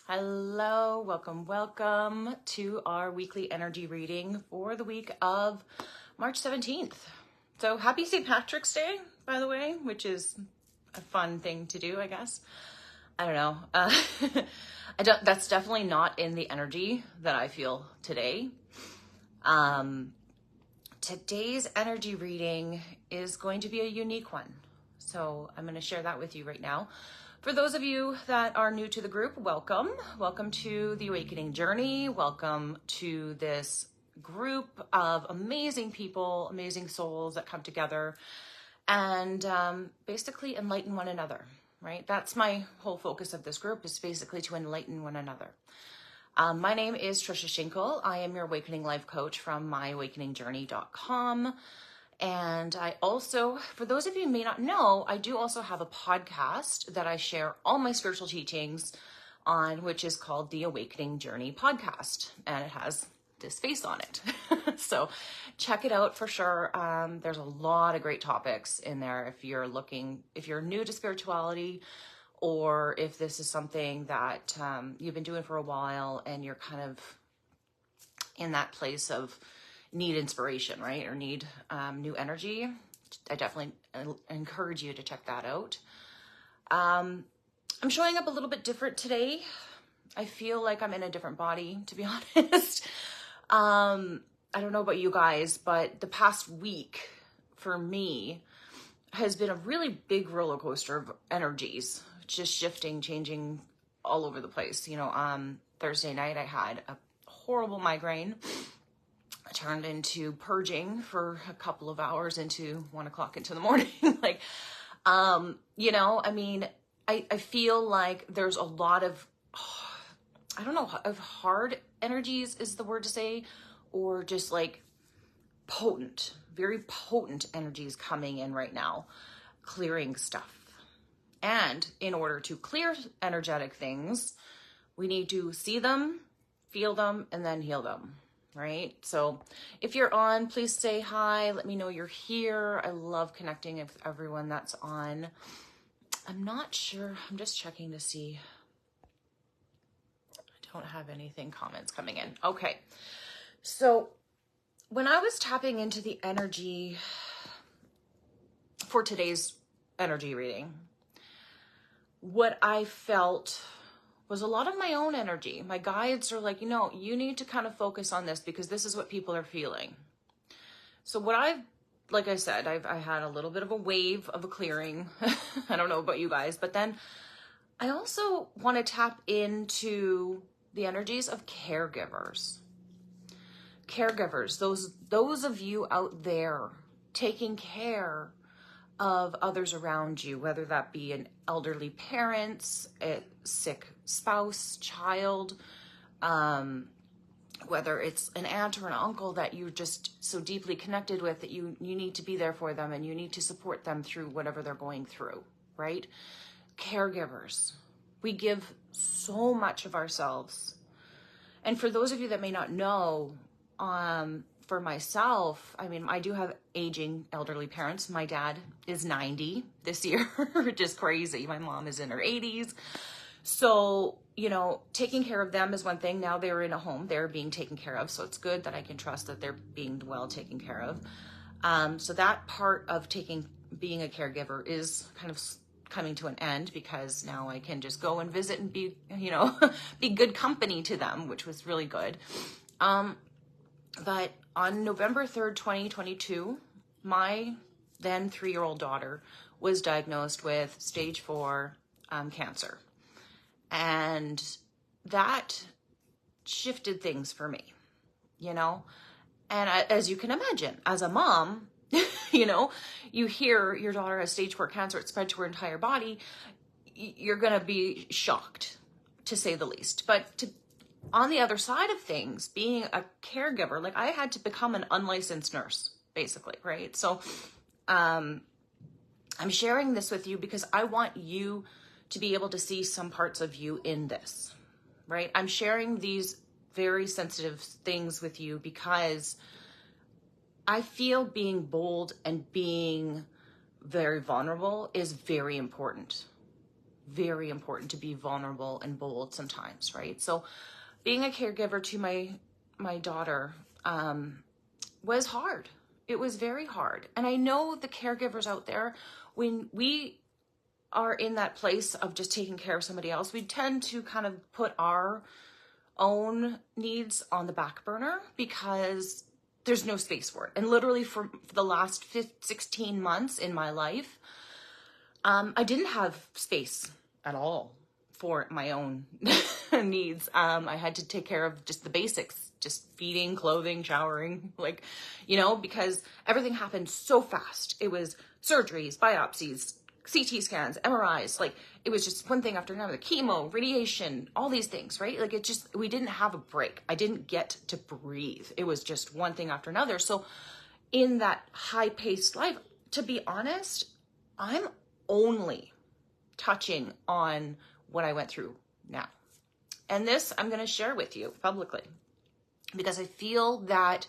Hello, welcome to our weekly energy reading for the week of March 17th. So happy St. Patrick's Day, by the way, which is a fun thing to do, I guess. I don't know. That's definitely not in the energy that I feel today. Today's energy reading is going to be a unique one. So I'm going to share that with you right now. For those of you that are new to the group, welcome. Welcome to the Awakening Journey. Welcome to this group of amazing people, amazing souls that come together and basically enlighten one another, right? That's my whole focus of this group, is basically to enlighten one another. My name is Tricia Schinkel. I am your Awakening Life Coach from myawakeningjourney.com. And I also, for those of you who may not know, I do also have a podcast that I share all my spiritual teachings on, which is called the Awakening Journey Podcast. And it has this face on it. So check it out for sure. There's a lot of great topics in there if you're new to spirituality, or if this is something that you've been doing for a while and you're kind of in that place of need inspiration, right? Or need new energy. I definitely encourage you to check that out. I'm showing up a little bit different today. I feel like I'm in a different body, to be honest. I don't know about you guys, but the past week for me has been a really big roller coaster of energies, just shifting, changing all over the place. You know, Thursday night I had a horrible migraine. Turned into purging for a couple of hours into 1 o'clock into the morning. I feel like there's a lot of, I don't know if hard energies is the word to say, or just like potent, very potent energies coming in right now, clearing stuff. And in order to clear energetic things, we need to see them, feel them, and then heal them. Right? So if you're on, please say hi. Let me know you're here. I love connecting with everyone that's on. I'm not sure. I'm just checking to see. I don't have anything, comments coming in. Okay. So when I was tapping into the energy for today's energy reading, what I felt was a lot of my own energy. My guides are like, you need to kind of focus on this because this is what people are feeling. So like I said, I had a little bit of a wave of a clearing. I don't know about you guys, but then I also want to tap into the energies of caregivers. Caregivers, those of you out there taking care of others around you, whether that be an elderly parents, a sick spouse, child, whether it's an aunt or an uncle that you're just so deeply connected with that you need to be there for them and you need to support them through whatever they're going through, right? Caregivers. We give so much of ourselves. And for those of you that may not know, for myself, I do have aging elderly parents. My dad is 90 this year, which is crazy. My mom is in her 80s. So, taking care of them is one thing. Now they're in a home, they're being taken care of. So it's good that I can trust that they're being well taken care of. So that part of being a caregiver is kind of coming to an end, because now I can just go and visit and be, be good company to them, which was really good. But on November 3rd, 2022, my then 3-year-old daughter was diagnosed with stage 4 cancer. And that shifted things for me, And as you can imagine, as a mom, you hear your daughter has stage 4 cancer, it spread to her entire body, you're going to be shocked, to say the least. But on the other side of things, being a caregiver, like I had to become an unlicensed nurse, basically, right? So I'm sharing this with you because I want you to be able to see some parts of you in this, right? I'm sharing these very sensitive things with you because I feel being bold and being very vulnerable is very important. very important to be vulnerable and bold sometimes, right? So being a caregiver to my daughter was hard. It was very hard. And I know the caregivers out there, when we are in that place of just taking care of somebody else, we tend to kind of put our own needs on the back burner because there's no space for it. And literally for the last 16 months in my life, I didn't have space at all for my own needs. I had to take care of just the basics, just feeding, clothing, showering, like, because everything happened so fast. It was surgeries, biopsies, CT scans, MRIs, like it was just one thing after another, chemo, radiation, all these things, right? Like we didn't have a break. I didn't get to breathe. It was just one thing after another. So in that high-paced life, to be honest, I'm only touching on what I went through now. And this I'm going to share with you publicly because I feel that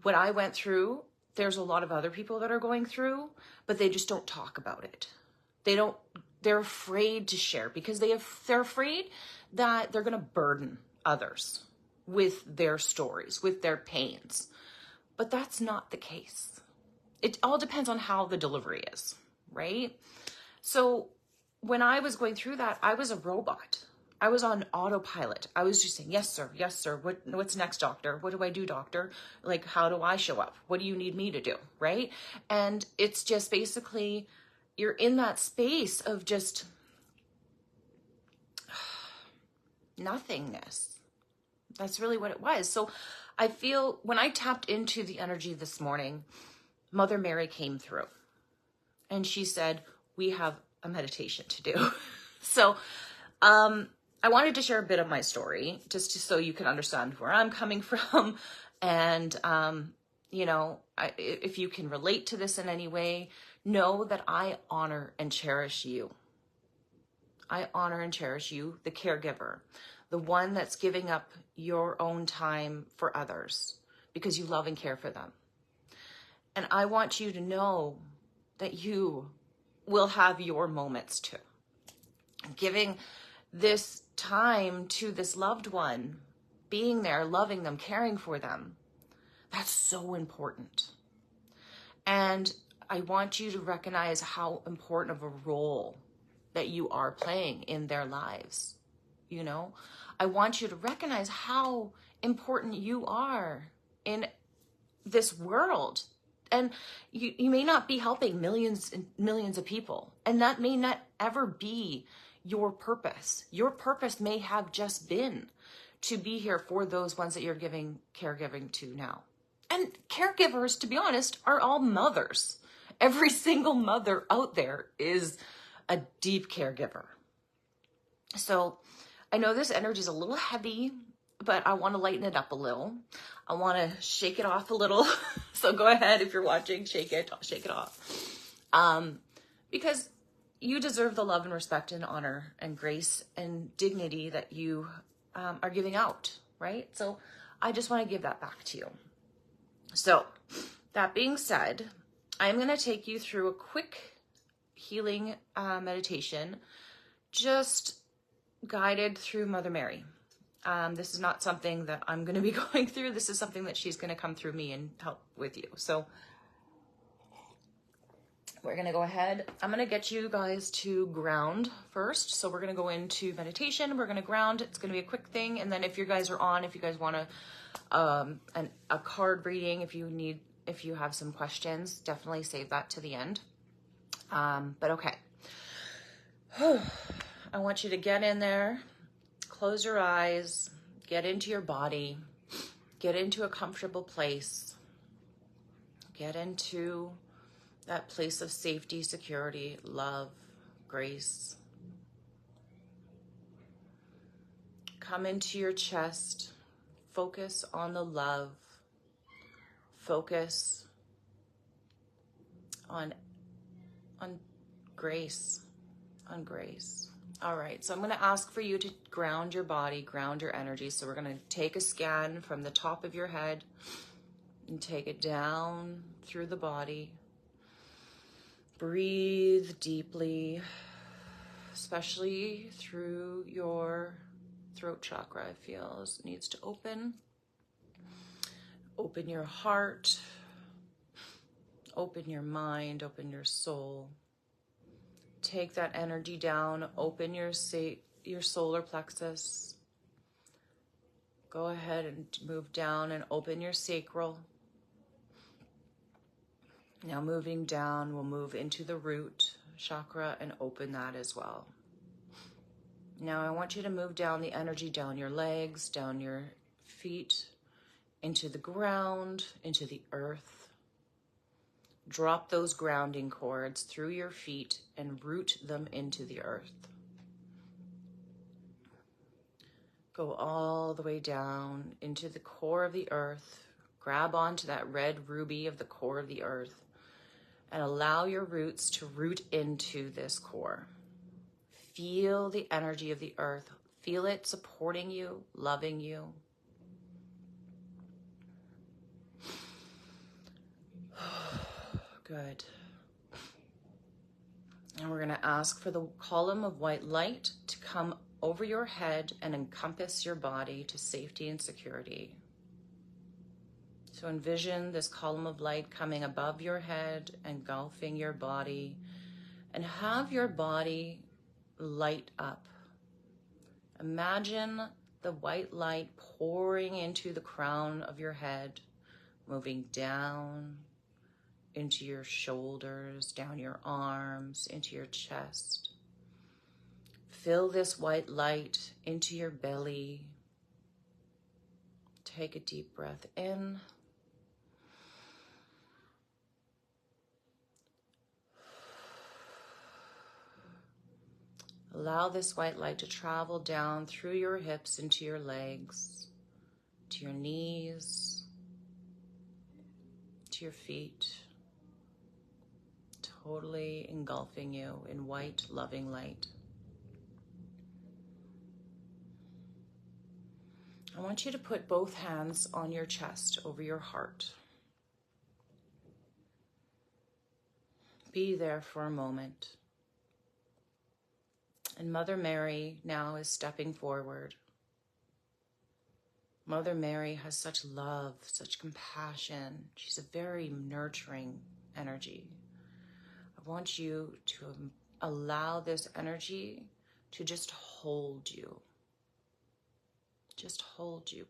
what I went through, there's a lot of other people that are going through, but they just don't talk about it. They're afraid to share because they're afraid that they're going to burden others with their stories, with their pains. But that's not the case. It all depends on how the delivery is, right? So when I was going through that, I was a robot. I was on autopilot. I was just saying, yes, sir. Yes, sir. What's next, doctor? What do I do, doctor? Like, how do I show up? What do you need me to do? Right? And it's just basically, you're in that space of just nothingness. That's really what it was. So I feel when I tapped into the energy this morning, Mother Mary came through and she said, we have a meditation to do. So, I wanted to share a bit of my story just so you can understand where I'm coming from. And, if you can relate to this in any way, know that I honor and cherish you. I honor and cherish you, the caregiver, the one that's giving up your own time for others because you love and care for them. And I want you to know that you will have your moments too. Giving this time to this loved one, being there, loving them, caring for them, that's so important. And I want you to recognize how important of a role that you are playing in their lives. I want you to recognize how important you are in this world. And you may not be helping millions and millions of people, and that may not ever be your purpose. Your purpose may have just been to be here for those ones that you're giving caregiving to now. And caregivers, to be honest, are all mothers. Every single mother out there is a deep caregiver. So I know this energy is a little heavy, but I want to lighten it up a little. I want to shake it off a little. So go ahead, if you're watching, shake it off. Because you deserve the love and respect and honor and grace and dignity that you are giving out, right? So I just want to give that back to you. So that being said, I'm going to take you through a quick healing meditation, just guided through Mother Mary. This is not something that I'm going to be going through. This is something that she's going to come through me and help with you. So we're going to go ahead. I'm going to get you guys to ground first. So we're going to go into meditation. We're going to ground. It's going to be a quick thing. And then if you guys are on, if you guys want a card reading, if you have some questions, definitely save that to the end. But okay. I want you to get in there, close your eyes, get into your body, get into a comfortable place, get into that place of safety, security, love, grace. Come into your chest, focus on the love, focus on grace, on grace. All right, so I'm going to ask for you to ground your body, ground your energy. So we're going to take a scan from the top of your head and take it down through the body. Breathe deeply. especially through your throat chakra, I feel needs to open. Open your heart, open your mind, open your soul. Take that energy down, open your solar plexus. Go ahead and move down and open your sacral. Now moving down, we'll move into the root chakra and open that as well. Now I want you to move down the energy, down your legs, down your feet, into the ground, into the earth. Drop those grounding cords through your feet and root them into the earth. Go all the way down into the core of the earth. Grab onto that red ruby of the core of the earth and allow your roots to root into this core. Feel the energy of the earth. Feel it supporting you, loving you. Good. And we're going to ask for the column of white light to come over your head and encompass your body to safety and security. So envision this column of light coming above your head, engulfing your body, and have your body light up. Imagine the white light pouring into the crown of your head, moving down into your shoulders, down your arms, into your chest. Fill this white light into your belly. Take a deep breath in. Allow this white light to travel down through your hips into your legs, to your knees, to your feet, totally engulfing you in white, loving light. I want you to put both hands on your chest over your heart. Be there for a moment. And Mother Mary now is stepping forward. Mother Mary has such love, such compassion. She's a very nurturing energy. I want you to allow this energy to just hold you. Just hold you.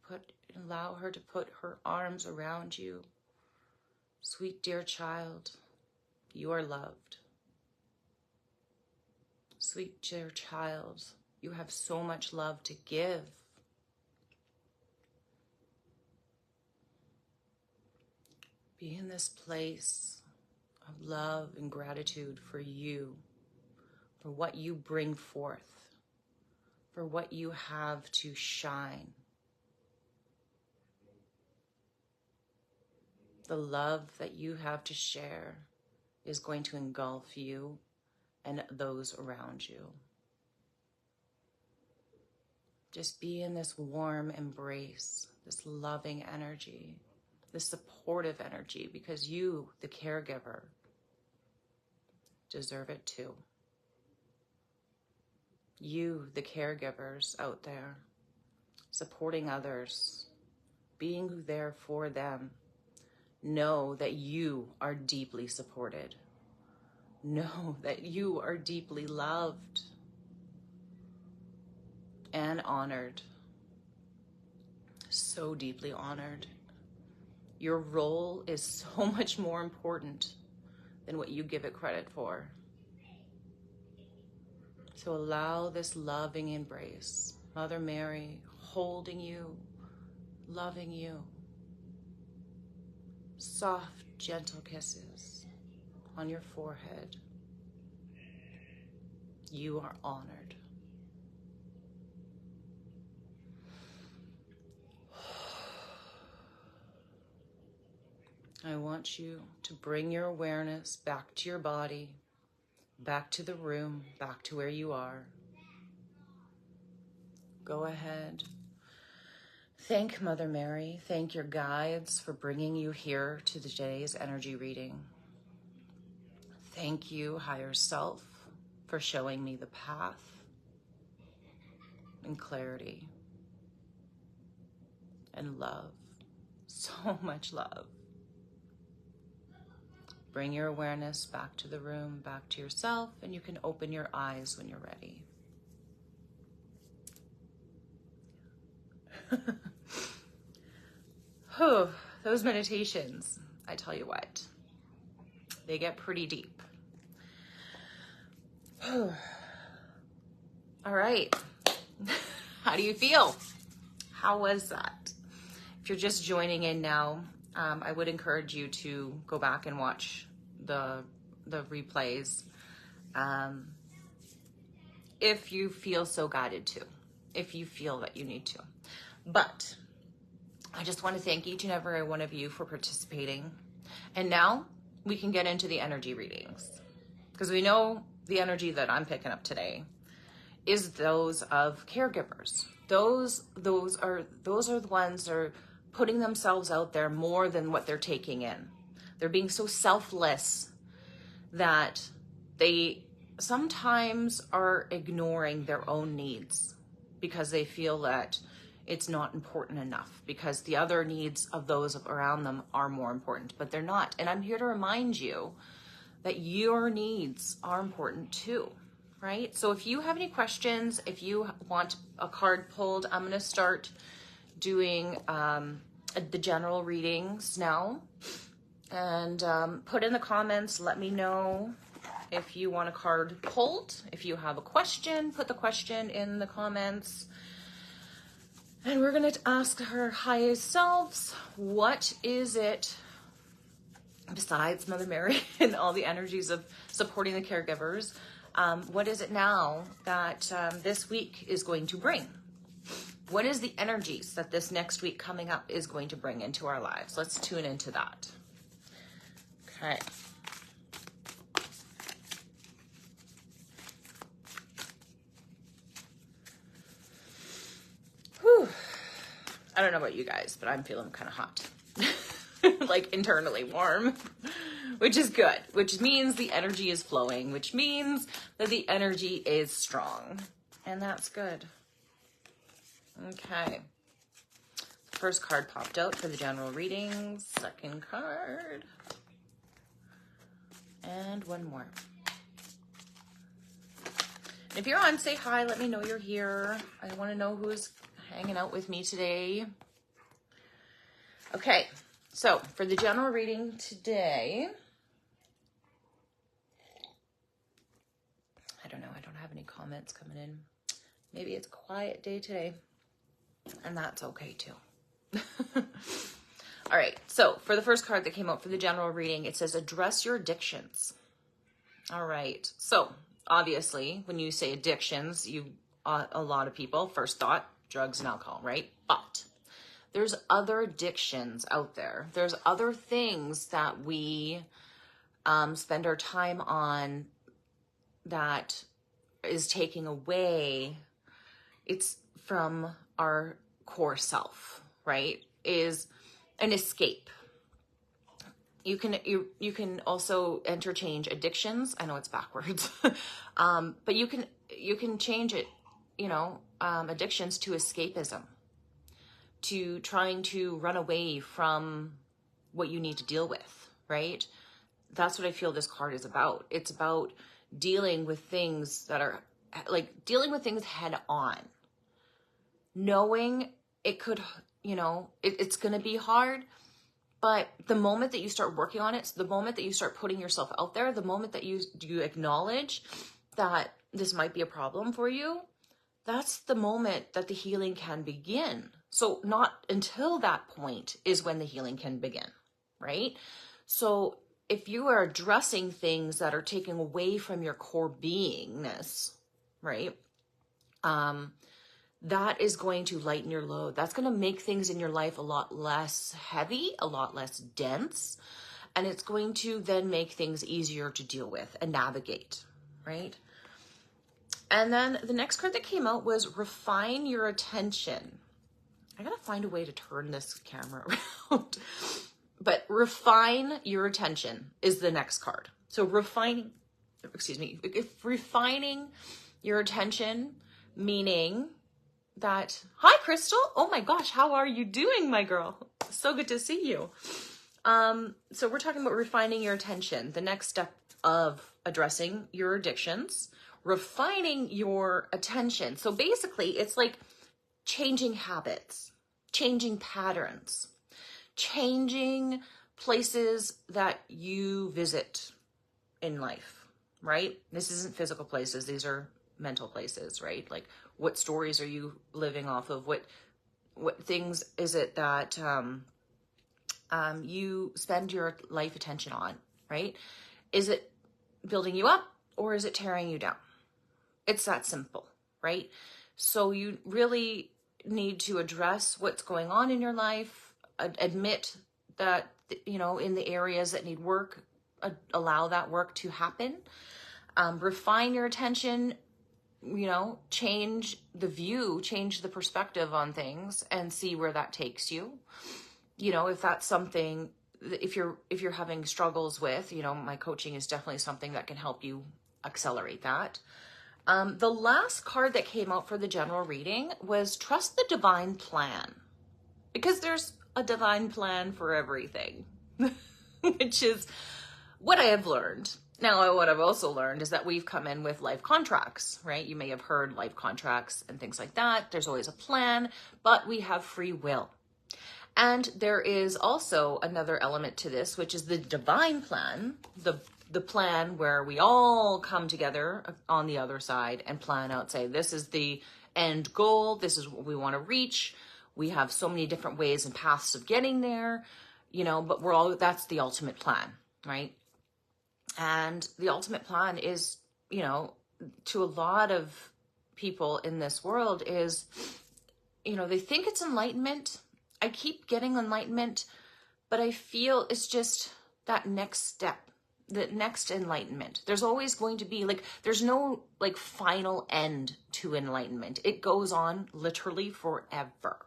Allow her to put her arms around you. Sweet dear child, you are loved. Sweet dear child, you have so much love to give. Be in this place of love and gratitude for you, for what you bring forth, for what you have to shine. The love that you have to share is going to engulf you and those around you. Just be in this warm embrace, this loving energy, this supportive energy, because you, the caregiver, deserve it too. You, the caregivers out there, supporting others, being there for them, know that you are deeply supported. Know that you are deeply loved and honored. So deeply honored. Your role is so much more important than what you give it credit for. So allow this loving embrace. Mother Mary holding you, loving you. Soft, gentle kisses on your forehead. You are honored. I want you to bring your awareness back to your body, back to the room, back to where you are. Go ahead. Thank Mother Mary. Thank your guides for bringing you here to today's energy reading. Thank you, Higher Self, for showing me the path and clarity and love. So much love. Bring your awareness back to the room, back to yourself, and you can open your eyes when you're ready. Those meditations, I tell you what, they get pretty deep. All right. How do you feel? How was that? If you're just joining in now, I would encourage you to go back and watch the replays if you feel so guided to, if you feel that you need to. But I just want to thank each and every one of you for participating. And now we can get into the energy readings, because we know the energy that I'm picking up today is those of caregivers. Those are the ones that are putting themselves out there more than what they're taking in. They're being so selfless that they sometimes are ignoring their own needs because they feel that it's not important enough, because the other needs of those around them are more important, but they're not. And I'm here to remind you that your needs are important too, right? So if you have any questions, if you want a card pulled, I'm going to start doing the general readings now. And put in the comments, let me know if you want a card pulled. If you have a question, put the question in the comments. And we're going to ask our highest selves, what is it, besides Mother Mary and all the energies of supporting the caregivers, what is it now that this week is going to bring? What is the energies that this next week coming up is going to bring into our lives? Let's tune into that. Okay. Whew. I don't know about you guys, but I'm feeling kind of hot. Like internally warm, which is good, which means the energy is flowing, which means that the energy is strong, and that's good. Okay. First card popped out for the general readings. Second card. And one more. If you're on, say hi. Let me know you're here. I want to know who's hanging out with me today. Okay. So for the general reading today, I don't know. I don't have any comments coming in. Maybe it's a quiet day today, and that's okay too. All right, so for the first card that came out for the general reading, it says address your addictions. All right, so obviously when you say addictions, a lot of people, first thought, drugs and alcohol, right? But there's other addictions out there. There's other things that we spend our time on that is taking away, it's from our core self, right? Is an escape. You can also interchange addictions. I know it's backwards, but you can change it. Addictions to escapism, to trying to run away from what you need to deal with. Right? That's what I feel this card is about. It's about dealing with things that are like dealing with things head on, knowing it could. It's going to be hard, but the moment that you start working on it, the moment that you start putting yourself out there, the moment that you acknowledge that this might be a problem for you, that's the moment that the healing can begin. So not until that point is when the healing can begin, right? So if you are addressing things that are taking away from your core beingness, right? That is going to lighten your load. That's going to make things in your life a lot less heavy, a lot less dense, and it's going to then make things easier to deal with and navigate, right? And then the next card that came out was refine your attention. I gotta find a way to turn this camera around. But refine your attention is the next card. So refining if refining your attention, meaning that, hi, Crystal. Oh my gosh, how are you doing, my girl? So good to see you. So we're talking about refining your attention, the next step of addressing your addictions, refining your attention. So basically, it's like changing habits, changing patterns, changing places that you visit in life, right? This isn't physical places. These are mental places, right? Like, what stories are you living off of? What things is it that you spend your life attention on, right? Is it building you up or is it tearing you down? It's that simple, right? So you really need to address what's going on in your life, admit that, in the areas that need work, allow that work to happen, refine your attention, change the view, change the perspective on things and see where that takes you. If that's something, if you're having struggles with, my coaching is definitely something that can help you accelerate that. The last card that came out for the general reading was trust the divine plan, because there's a divine plan for everything, which is what I have learned. Now, what I've also learned is that we've come in with life contracts, right? You may have heard life contracts and things like that. There's always a plan, but we have free will. And there is also another element to this, which is the divine plan, the plan where we all come together on the other side and plan out, say, this is the end goal. This is what we want to reach. We have so many different ways and paths of getting there, but that's the ultimate plan, right? And the ultimate plan is, to a lot of people in this world is, they think it's enlightenment. I keep getting enlightenment, but I feel it's just that next step, the next enlightenment. There's always going to be there's no final end to enlightenment. It goes on literally forever.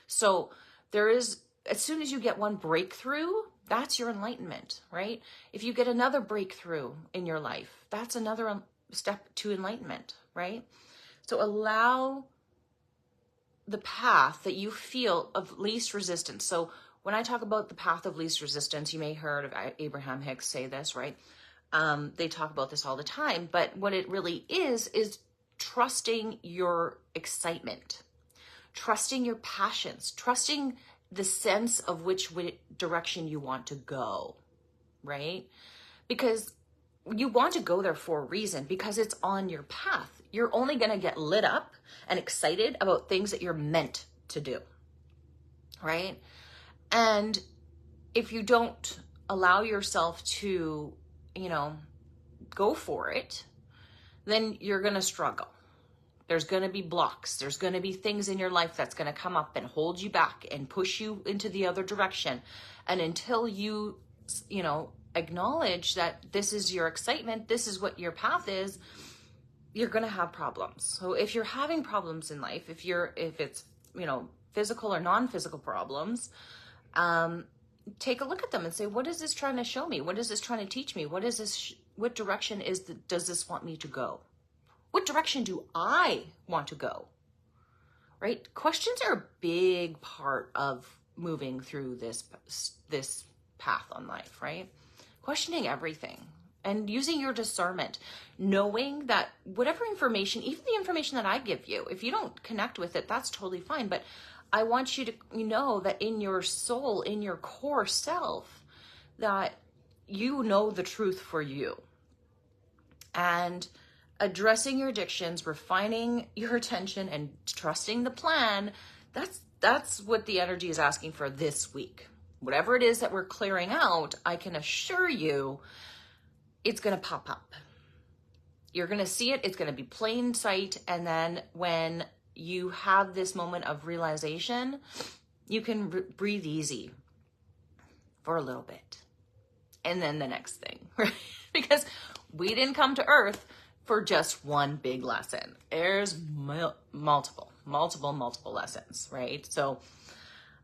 So there is, as soon as you get one breakthrough, that's your enlightenment, right? If you get another breakthrough in your life, that's another step to enlightenment, right? So allow the path that you feel of least resistance. So when I talk about the path of least resistance, you may have heard of Abraham Hicks say this, right? They talk about this all the time, but what it really is trusting your excitement, trusting your passions, trusting the sense of which direction you want to go, right? Because you want to go there for a reason, because it's on your path. You're only going to get lit up and excited about things that you're meant to do, right? And if you don't allow yourself to, go for it, then you're going to struggle. There's going to be blocks. There's going to be things in your life that's going to come up and hold you back and push you into the other direction. And until you, acknowledge that this is your excitement, this is what your path is, you're going to have problems. So if you're having problems in life, if it's, physical or non-physical problems, take a look at them and say, what is this trying to show me? What is this trying to teach me? What direction does this want me to go? What direction do I want to go? Right? Questions are a big part of moving through this path on life, right? Questioning everything and using your discernment, knowing that whatever information, even the information that I give you, if you don't connect with it, that's totally fine. But I want you to know that in your soul, in your core self, that you know the truth for you. And addressing your addictions, refining your attention, and trusting the plan, that's what the energy is asking for this week. Whatever it is that we're clearing out, I can assure you it's going to pop up. You're going to see it. It's going to be plain sight. And then when you have this moment of realization, you can breathe easy for a little bit. And then the next thing, right? Because we didn't come to Earth for just one big lesson. There's multiple lessons, right? So,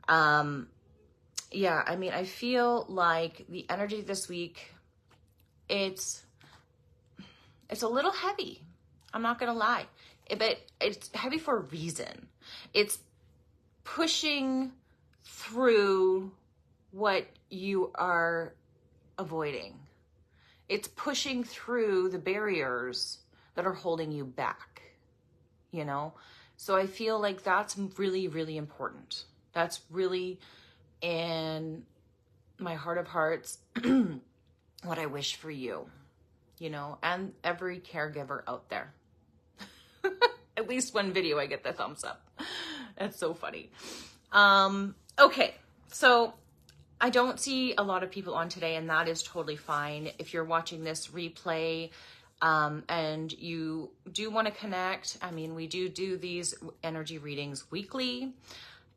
yeah, I mean, I feel like the energy this week, it's It's a little heavy. I'm not going to lie. But it's heavy for a reason. It's pushing through what you are avoiding. It's pushing through the barriers that are holding you back, you know? So I feel like that's really, really important. That's really in my heart of hearts what I wish for you, you know, and every caregiver out there. At least one video I get the thumbs up. That's so funny. Okay, so I don't see a lot of people on today, and that is totally fine. If you're watching this replay and you do want to connect, I mean, we do these energy readings weekly.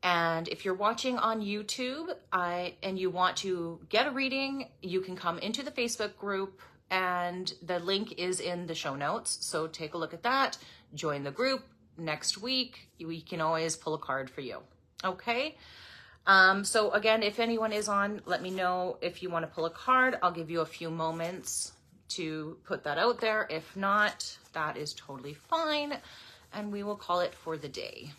And if you're watching on YouTube and you want to get a reading, you can come into the Facebook group, and the link is in the show notes. So take a look at that, join the group. Next week, we can always pull a card for you. Okay? So again, if anyone is on, let me know if you want to pull a card. I'll give you a few moments to put that out there. If not, that is totally fine. And we will call it for the day.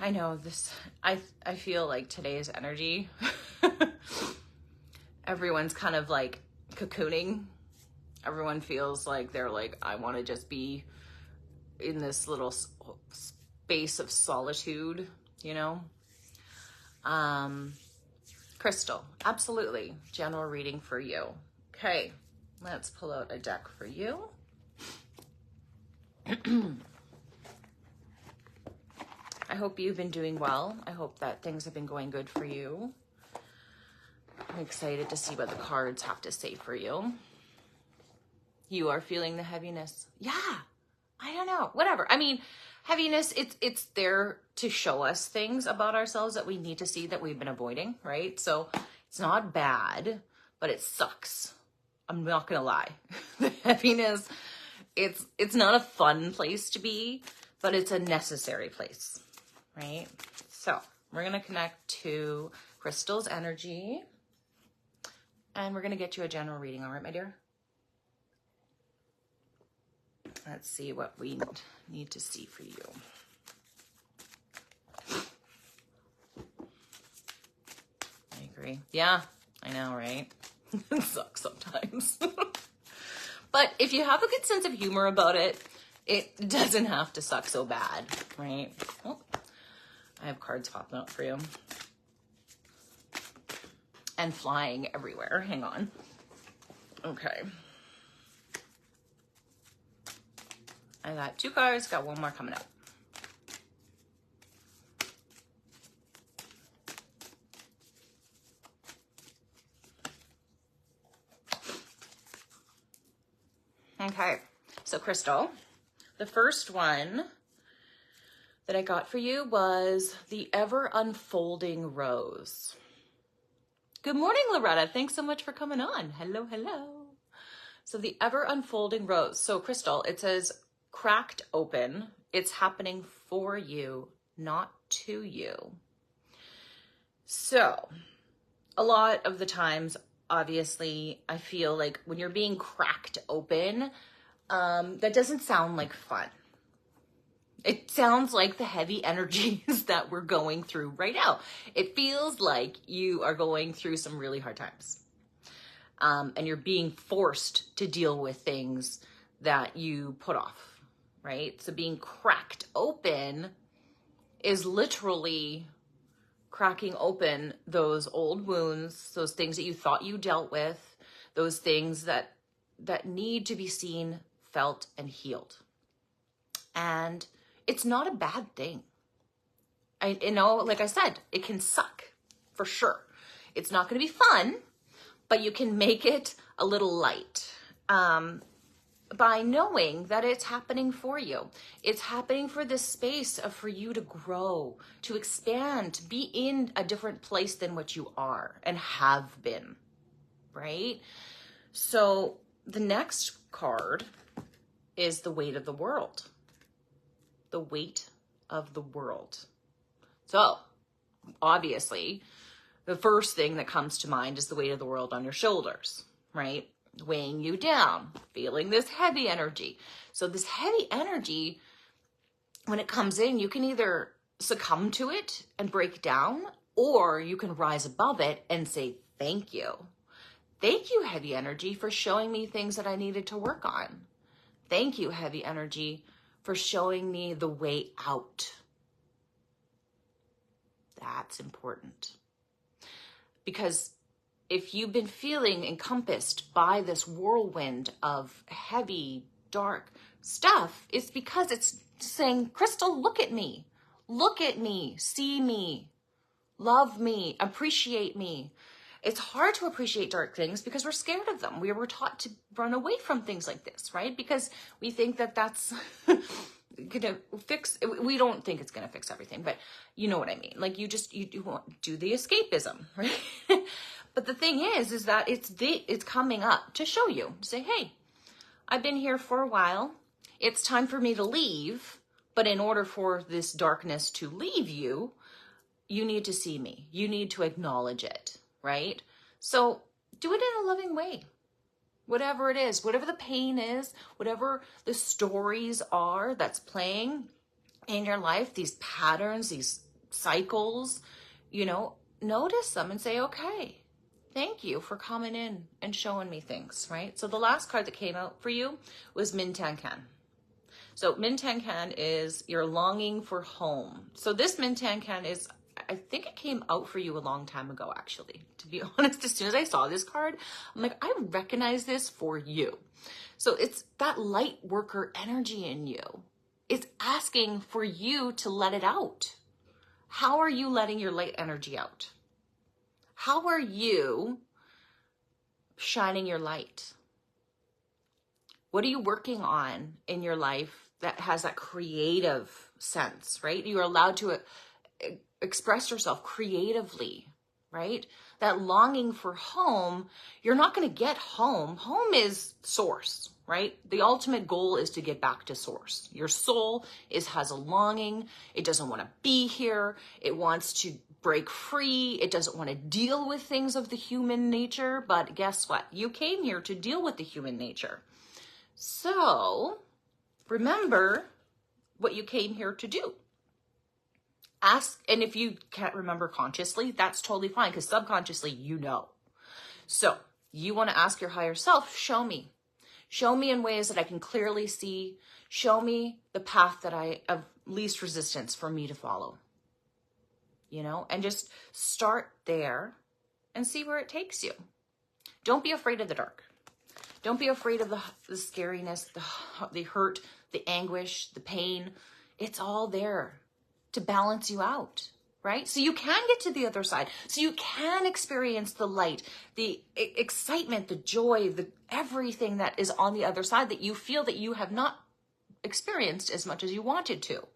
I know this, I feel like today's energy, everyone's kind of like cocooning. Everyone feels like they're like, I want to just be in this little space of solitude, you know? Crystal, absolutely. General reading for you. Okay, let's pull out a deck for you. I hope you've been doing well. I hope that things have been going good for you. I'm excited to see what the cards have to say for you. You are feeling the heaviness. Yeah, I don't know, whatever. I mean, heaviness, it's there to show us things about ourselves that we need to see that we've been avoiding, right? So it's not bad, but it sucks. I'm not gonna lie. The heaviness, it's not a fun place to be, but it's a necessary place, right? So we're gonna connect to Crystal's energy, and we're gonna get you a general reading, all right, my dear? Let's see what we need to see for you. I agree. Yeah, I know, right? It sucks sometimes. But if you have a good sense of humor about it, it doesn't have to suck so bad, right? Oh, I have cards popping up for you. And flying everywhere. Hang on. Okay. I got 2 cards, got 1 more coming up. Okay, so Crystal, the first one that I got for you was the Ever Unfolding Rose. Good morning, Loretta. Thanks so much for coming on. Hello, hello. So the Ever Unfolding Rose. So Crystal, it says cracked open. It's happening for you, not to you. So a lot of the times, obviously, I feel like when you're being cracked open, that doesn't sound like fun. It sounds like the heavy energies that we're going through right now. It feels like you are going through some really hard times. And you're being forced to deal with things that you put off, right? So being cracked open is literally cracking open those old wounds, those things that you thought you dealt with, those things that need to be seen, felt, and healed. And it's not a bad thing. You know, like I said, it can suck for sure. It's not going to be fun, but you can make it a little light by knowing that it's happening for you. It's happening for this space for you to grow, to expand, to be in a different place than what you are and have been, right? So the next card is the weight of the world. The weight of the world. So obviously the first thing that comes to mind is the weight of the world on your shoulders, right? Weighing you down, feeling this heavy energy. So this heavy energy, when it comes in, you can either succumb to it and break down, or you can rise above it and say, thank you. Thank you, heavy energy, for showing me things that I needed to work on. Thank you, heavy energy, for showing me the way out. That's important. Because if you've been feeling encompassed by this whirlwind of heavy, dark stuff, it's because it's saying, Crystal, look at me, see me, love me, appreciate me. It's hard to appreciate dark things because we're scared of them. We were taught to run away from things like this, right? Because we think that that's gonna fix, we don't think it's gonna fix everything, but you know what I mean. Like you won't do the escapism, right? But the thing is that it's coming up to show you, to say, hey, I've been here for a while. It's time for me to leave. But in order for this darkness to leave you, you need to see me. You need to acknowledge it, right? So do it in a loving way. Whatever it is, whatever the pain is, whatever the stories are that's playing in your life, these patterns, these cycles, notice them and say, okay, thank you for coming in and showing me things, right? So the last card that came out for you was Mintankan. So Mintankan is you're longing for home. So this Mintankan is, I think it came out for you a long time ago, actually. To be honest, as soon as I saw this card, I'm like, I recognize this for you. So it's that light worker energy in you. It's asking for you to let it out. How are you letting your light energy out? How are you shining your light? What are you working on in your life that has that creative sense, right? You're allowed to express yourself creatively, right? That longing for home, you're not going to get home. Home is source, right? The ultimate goal is to get back to source. Your soul has a longing. It doesn't want to be here. It wants to break free. It doesn't want to deal with things of the human nature. But guess what? You came here to deal with the human nature. So remember what you came here to do. Ask, and if you can't remember consciously, that's totally fine, because subconsciously you know. So you want to ask your higher self, show me. Show me in ways that I can clearly see. Show me the path that I of least resistance for me to follow. And just start there and see where it takes you. Don't be afraid of the dark. Don't be afraid of the scariness, the hurt, the anguish, the pain. It's all there to balance you out, right? So you can get to the other side. So you can experience the light, the excitement, the joy, the everything that is on the other side that you feel that you have not experienced as much as you wanted to.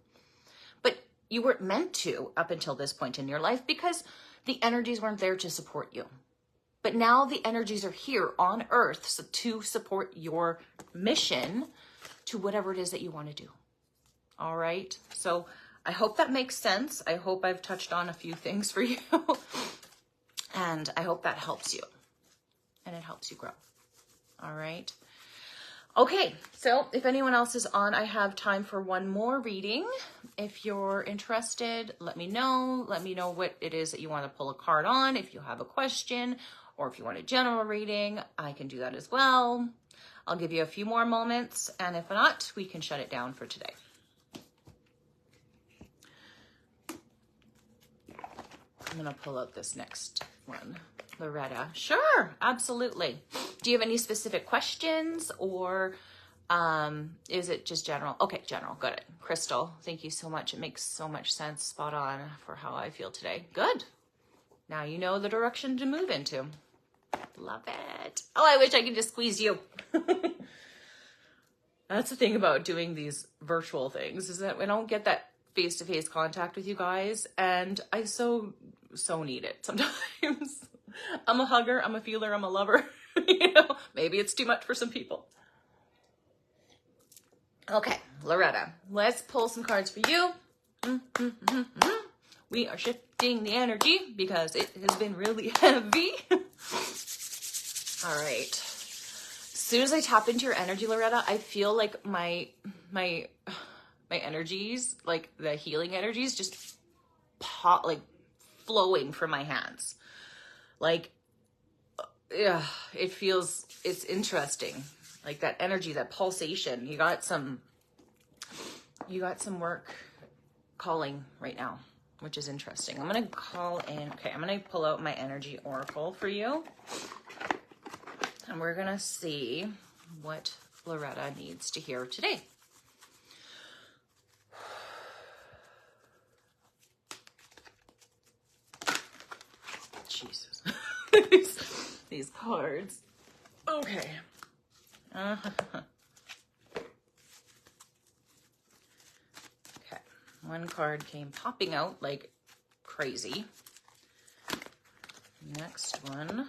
But you weren't meant to up until this point in your life because the energies weren't there to support you. But now the energies are here on Earth to support your mission to whatever it is that you want to do. All right. So I hope that makes sense. I hope I've touched on a few things for you. And I hope that helps you. And it helps you grow. All right. Okay. So if anyone else is on, I have time for one more reading. If you're interested, let me know. Let me know what it is that you want to pull a card on. If you have a question or if you want a general reading, I can do that as well. I'll give you a few more moments. And if not, we can shut it down for today. I'm going to pull out this next one. Loretta. Sure, absolutely. Do you have any specific questions or is it just general? Okay, general. Got it. Crystal, thank you so much. It makes so much sense. Spot on for how I feel today. Good. Now you know the direction to move into. Love it. Oh, I wish I could just squeeze you. That's the thing about doing these virtual things is that we don't get that face-to-face contact with you guys. And I so need it sometimes. I'm a hugger, I'm a feeler, I'm a lover. Maybe it's too much for some people. Okay, Loretta, let's pull some cards for you. We are shifting. lifting the energy because it has been really heavy. All right. As soon as I tap into your energy, Loretta, I feel like my energies, like the healing energies, just pop, like flowing from my hands. Like, yeah, it's interesting. Like that energy, that pulsation. You got some work calling right now, which is interesting. I'm going to call in. Okay, I'm going to pull out my energy oracle for you. And we're going to see what Loretta needs to hear today. Jesus. These cards. Okay. Okay. One card came popping out like crazy. Next one.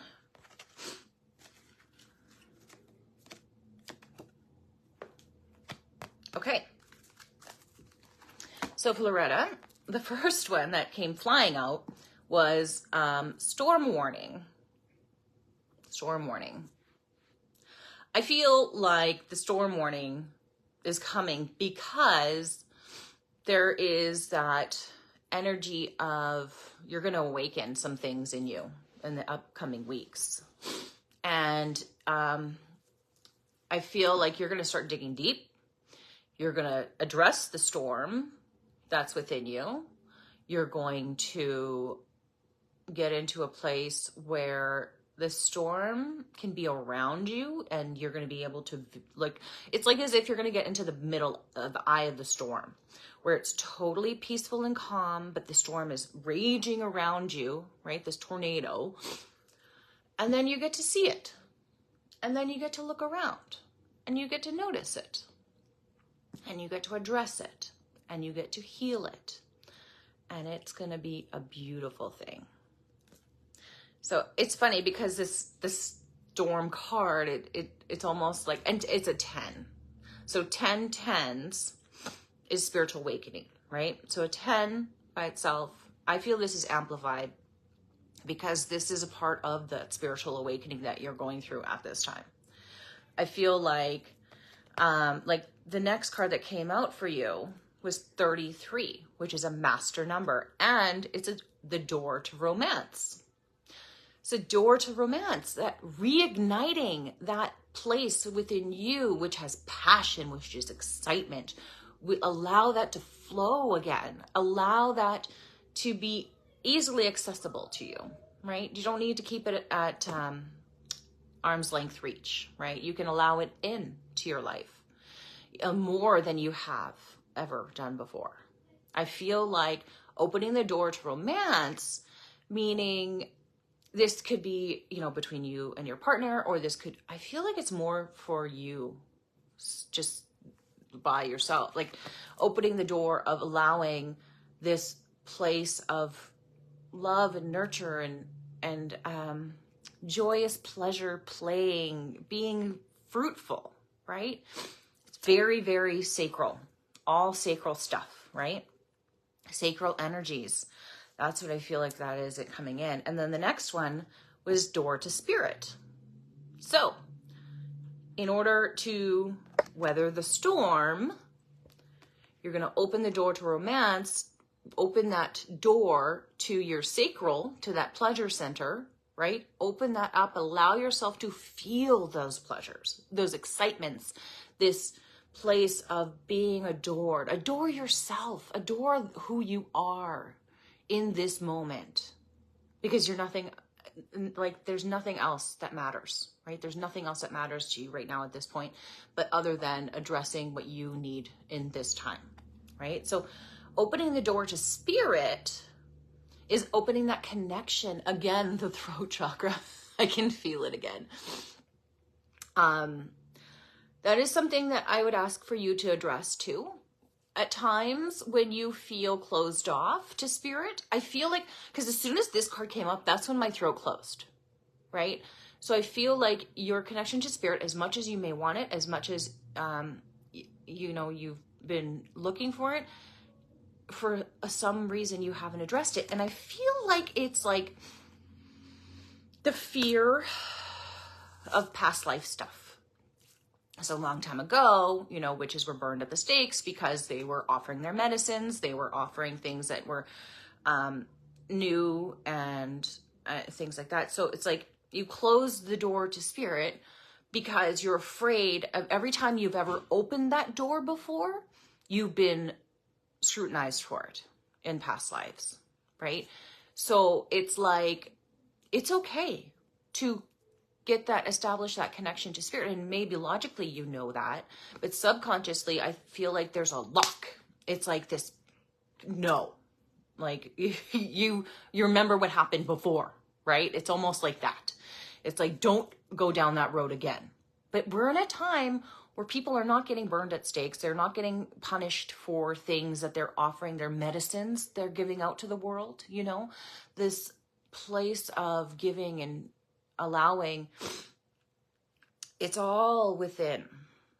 Okay. So for Loretta, the first one that came flying out was storm warning. Storm warning. I feel like the storm warning is coming because there is that energy of you're going to awaken some things in you in the upcoming weeks. And I feel like you're going to start digging deep. You're going to address the storm that's within you. You're going to get into a place where the storm can be around you and you're going to be able to, like, it's like as if you're going to get into the middle of the eye of the storm where it's totally peaceful and calm, but the storm is raging around you, right? This tornado. And then you get to see it. And then you get to look around and you get to notice it and you get to address it and you get to heal it. And it's going to be a beautiful thing. So it's funny because this storm card, it's almost like, and it's a 10. So 10 tens is spiritual awakening, right? So a 10 by itself, I feel this is amplified because this is a part of the spiritual awakening that you're going through at this time. I feel like the next card that came out for you was 33, which is a master number, and it's the door to romance. It's a door to romance, that reigniting that place within you, which has passion, which is excitement. We allow that to flow again. Allow that to be easily accessible to you, right? You don't need to keep it at arm's length reach, right? You can allow it in to your life more than you have ever done before. I feel like opening the door to romance, meaning this could be, between you and your partner, or I feel like it's more for you just by yourself, like opening the door of allowing this place of love and nurture and joyous pleasure, playing, being fruitful, right? It's very, very sacral, all sacral stuff, right? Sacral energies. That's what I feel like that is it coming in. And then the next one was door to spirit. So in order to weather the storm, you're going to open the door to romance, open that door to your sacral, to that pleasure center, right? Open that up, allow yourself to feel those pleasures, those excitements, this place of being adored. Adore yourself, adore who you are in this moment, because you're nothing, like there's nothing else that matters, right? There's nothing else that matters to you right now at this point, but other than addressing what you need in this time, right? So opening the door to spirit is opening that connection. Again, the throat chakra, I can feel it again. That is something that I would ask for you to address too. At times when you feel closed off to spirit, I feel like, because as soon as this card came up, that's when my throat closed, right? So I feel like your connection to spirit, as much as you may want it, as much as, you've been looking for it, for some reason you haven't addressed it. And I feel like it's like the fear of past life stuff. So a long time ago, you know, witches were burned at the stakes because they were offering their medicines. They were offering things that were new and things like that. So it's like you close the door to spirit because you're afraid of every time you've ever opened that door before, you've been scrutinized for it in past lives, right? So it's like, it's okay to get that, establish that connection to spirit. And maybe logically you know that, but subconsciously I feel like there's a lock. It's like this, no, like you remember what happened before, right? It's almost like that. It's like, don't go down that road again. But we're in a time where people are not getting burned at stakes. They're not getting punished for things that they're offering, their medicines they're giving out to the world, you know, this place of giving and allowing, it's all within.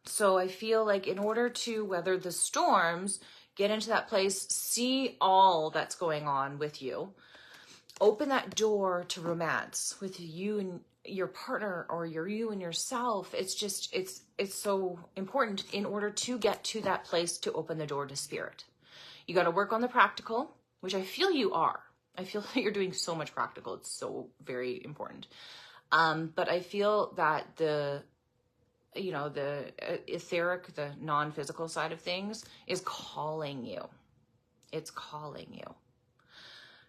So I feel like in order to weather the storms, get into that place, see all that's going on with you, open that door to romance with you and your partner, or you and yourself. It's just, it's so important in order to get to that place to open the door to spirit. You got to work on the practical, which I feel you are. I feel that you're doing so much practical. It's so very important. But I feel that the etheric, the non-physical side of things is calling you. It's calling you.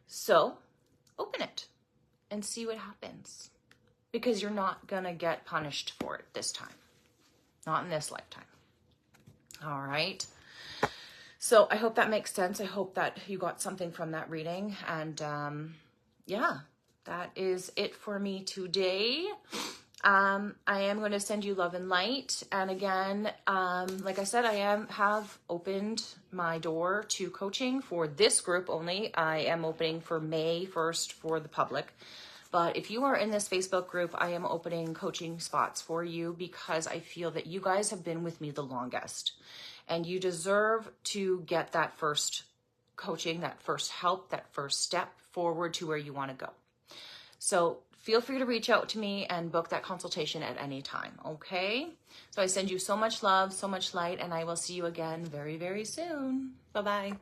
So open it and see what happens, because you're not going to get punished for it this time. Not in this lifetime. All right. So I hope that makes sense. I hope that you got something from that reading. And yeah, that is it for me today. I am going to send you love and light. And again, like I said, I have opened my door to coaching for this group only. I am opening for May 1st for the public. But if you are in this Facebook group, I am opening coaching spots for you because I feel that you guys have been with me the longest. And you deserve to get that first coaching, that first help, that first step forward to where you want to go. So feel free to reach out to me and book that consultation at any time, okay? So I send you so much love, so much light, and I will see you again very, very soon. Bye-bye.